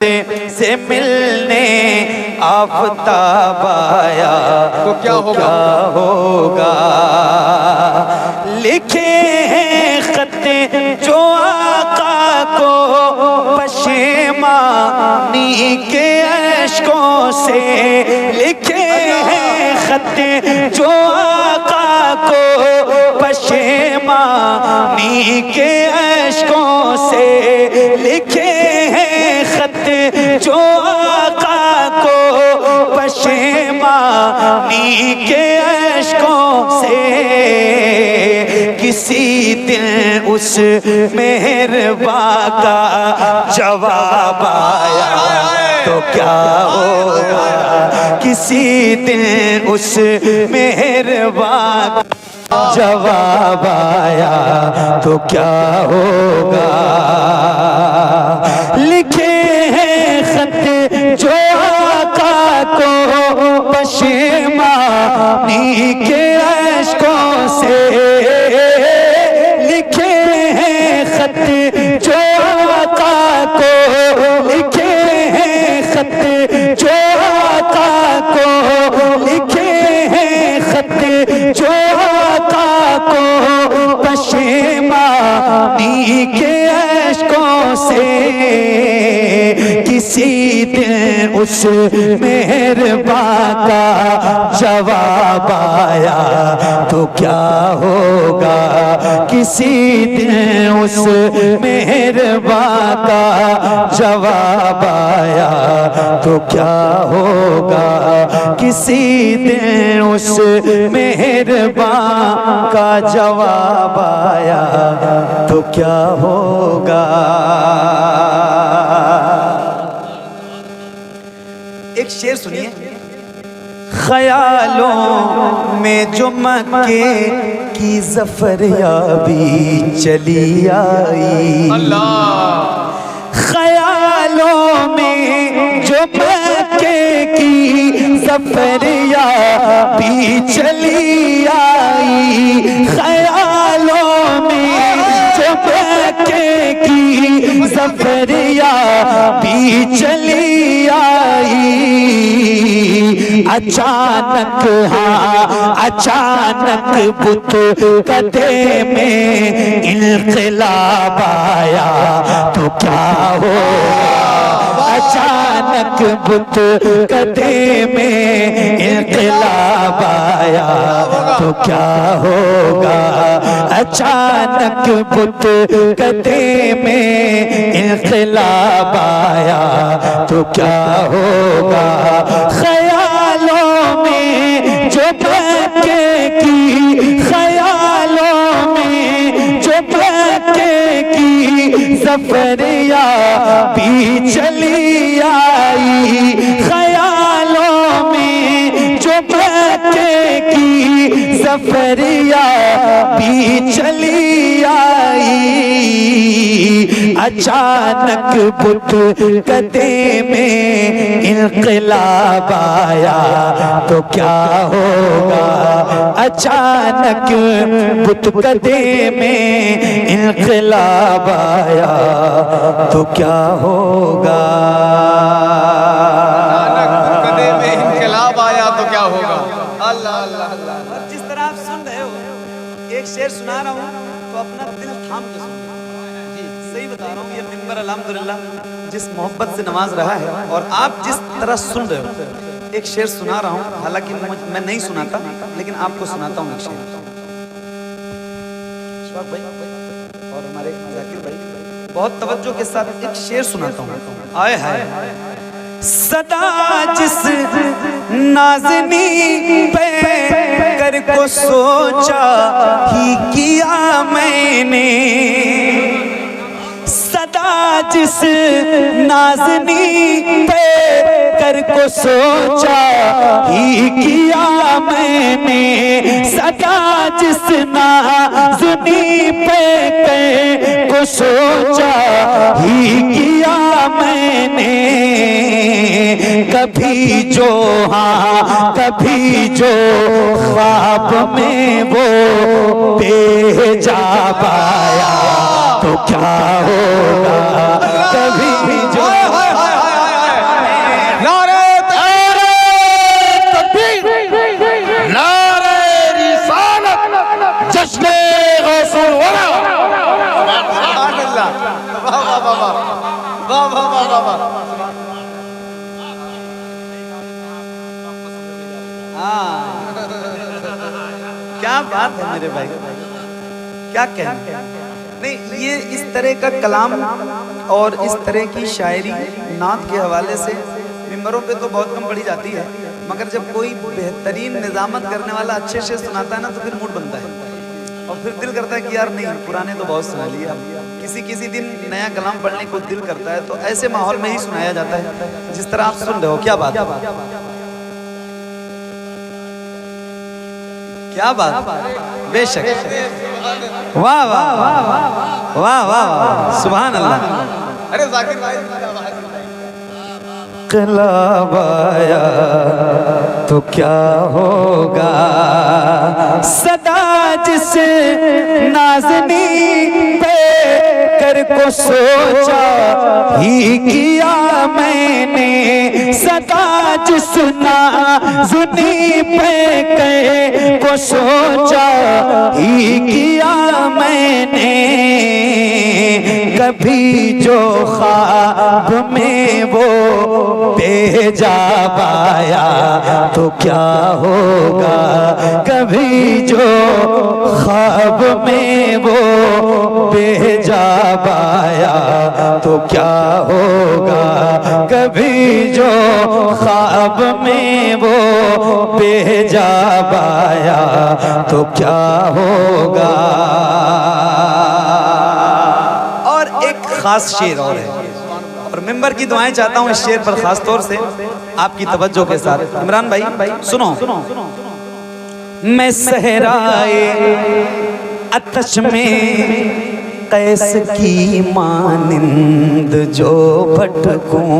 से मिलने आफताब आया तो क्या होगा। लिखे हैं खत्ते जो आका को पशेमानी के अश्कों से, लिखे हैं खत्ते जो आका को पशेमानी के अश्कों से, लिखे जो आका को पशेमानी के अश्कों से, किसी दिन उस मेहरबा का जवाब आया तो क्या होगा। किसी दिन उस मेहरबा का जवाब आया तो क्या होगा। लिखे जो आका को पशेमानी के अश्कों से, लिखे हैं खत जो आका को, लिखे हैं खत जो आका को, लिखे हैं खत जो आका को पशेमानी के अश्कों से, किसी दिन उस मेहरबा का जवाब आया तो क्या होगा। किसी दिन उस मेहरबा का जवाब आया तो क्या होगा। किसी दिन उस मेहरबा का जवाब आया तो क्या होगा। एक शेर सुनिए। ख्यालों में जो मक्के की ज़फ़र याबी चली आई, ख्यालों में जो मक्के की ज़फ़र याबी चली आई, ख्यालों में जो मक्के की ज़फ़र याबी चली आई, अचानक हाँ अचानक बुत कदे में इनक़िलाब आया तो क्या होगा। अचानक बुत कदे में इनक़िलाब आया तो क्या होगा। अचानक बुत कदे में इनक़िलाब आया तो क्या होगा। ख्यालों में जो मक्के की, ख्यालों में जो मक्के की ज़फ़र याबी चली आई, ख्यालों में जो मक्के की ज़फ़र याबी चली आई, अचानक बुत कदे में इनक़िलाब आया तो क्या होगा। अचानक बुत कदे में इनक़िलाब आया तो क्या होगा। कदे में इनक़िलाब आया तो क्या होगा। अल्लाह अल्लाह अल्लाह। जिस तरह आप सुन रहे हो, एक शेर सुना रहा हूँ तो अपना दिल थाम के सुनो। सही बता रहा हूँ, ये मिंबर अल्हम्दुलिल्लाह जिस मोहब्बत से नवाज रहा है और आप जिस तरह सुन रहे हो। एक शेर सुना रहा हूँ, हालांकि मैं नहीं सुनाता लेकिन आपको सुनाता हूँ एक शेर। शौक भाई और हमारे जाकिर भाई बहुत तवज्जो के साथ एक शेर सुनाता हूँ। आए हाय। सदा जिस नाज़नी पे कर को सोचा ही किया मैंने, सदा जिस नाज़नी पे कर को सोचा ही किया मैंने, सदा जिस नाज़नी पे कर को सोचा ही किया मैंने, कभी जो हाँ कभी जो ख्वाब में वो बेहिजाब आया तो क्या होगा। कभी जो वाह वाह। हाँ, क्या बात है मेरे भाई, क्या कहना। नहीं, ये इस तरह का कलाम और इस तरह की शायरी नात के हवाले से मिंबरों पे तो बहुत कम पढ़ी जाती है, मगर जब कोई बेहतरीन निजामत करने वाला अच्छे से सुनाता है ना तो फिर मूड बनता है और फिर दिल करता है कि यार नहीं, पुराने तो बहुत सुना लिए, अब किसी दिन नया कलाम पढ़ने को दिल करता है। तो ऐसे माहौल में ही सुनाया जाता है जिस तरह आप सुन रहे हो। क्या बात, क्या बात, बेशक, वाह वाह वाह वाह वाह, सुभान अल्लाह। अरे जाकिर भाई, इंकलाब आया तो क्या होगा, सदा जिस नाज़नी पे कर को सोचा ही किया मैंने, सदा जिस नाज़नी पे कर को सोचा ही किया मैंने, कभी जो ख्वाब में वो बेजाब आया तो क्या होगा, कभी जो ख्वाब में वो बेजाब आया तो क्या होगा, कभी जो ख्वाब में वो बेजाब आया तो क्या होगा। और एक खास शेर और है, और मिंबर की दुआएं चाहता हूं इस शेर पर खास तौर से आपकी तवज्जो के साथ। इमरान भाई सुनो। मैं सहराए आतश में कैस की मानिंद जो भटकूं,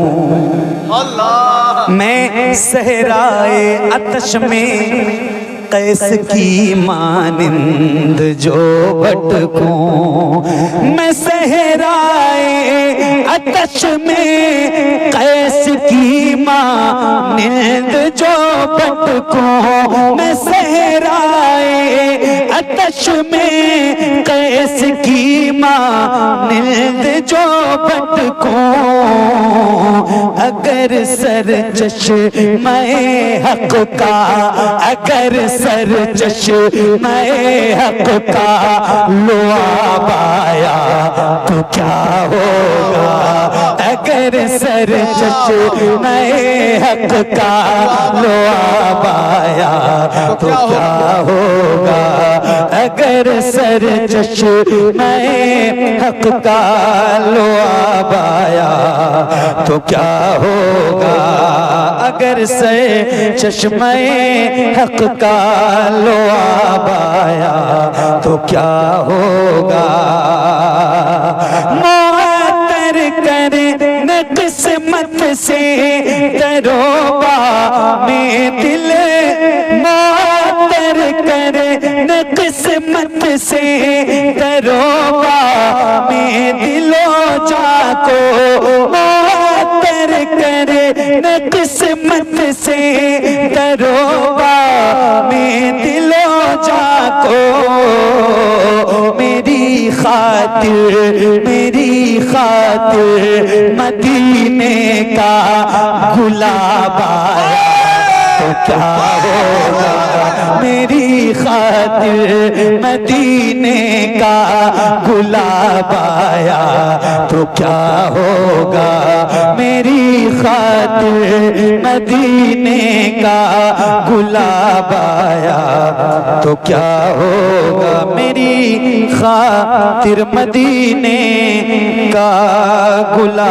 अल्लाह। मैं सहराए आतश में कैस की मानिंद जो भटकूं, मैं सहराए आतश में कैस की मानिंद जो भटकूं, मैं सहराए आतश में कैस की मानिंद जो भटकूं, अगर सर चश्मे हक का, अगर सर चश्मे हक का लुआब आया तो क्या होगा, अगर सर चश्मे हक का लुआब आया तो क्या होगा, अगर सर चश्मे हक का लुआब आया तो क्या होगा, अगर सर चश्मे हक का लुआब आया तो क्या होगा। मुअत्तर करने किस्मत से दरोबा में दिल, मुअत्तर करने किस्मत से दरोबा में दिलो जाको, मुअत्तर करने किस्मत से दरोबा में दिलो जाको, मेरी खातिर, मेरी खातिर मदीने का गुलाब आया तो क्या होगा, मेरी खातिर मदीने का गुलाब आया तो क्या होगा, मेरी खातिर मदीने का गुलाब आया तो क्या होगा, मेरी खातिर मदीने का गुलाब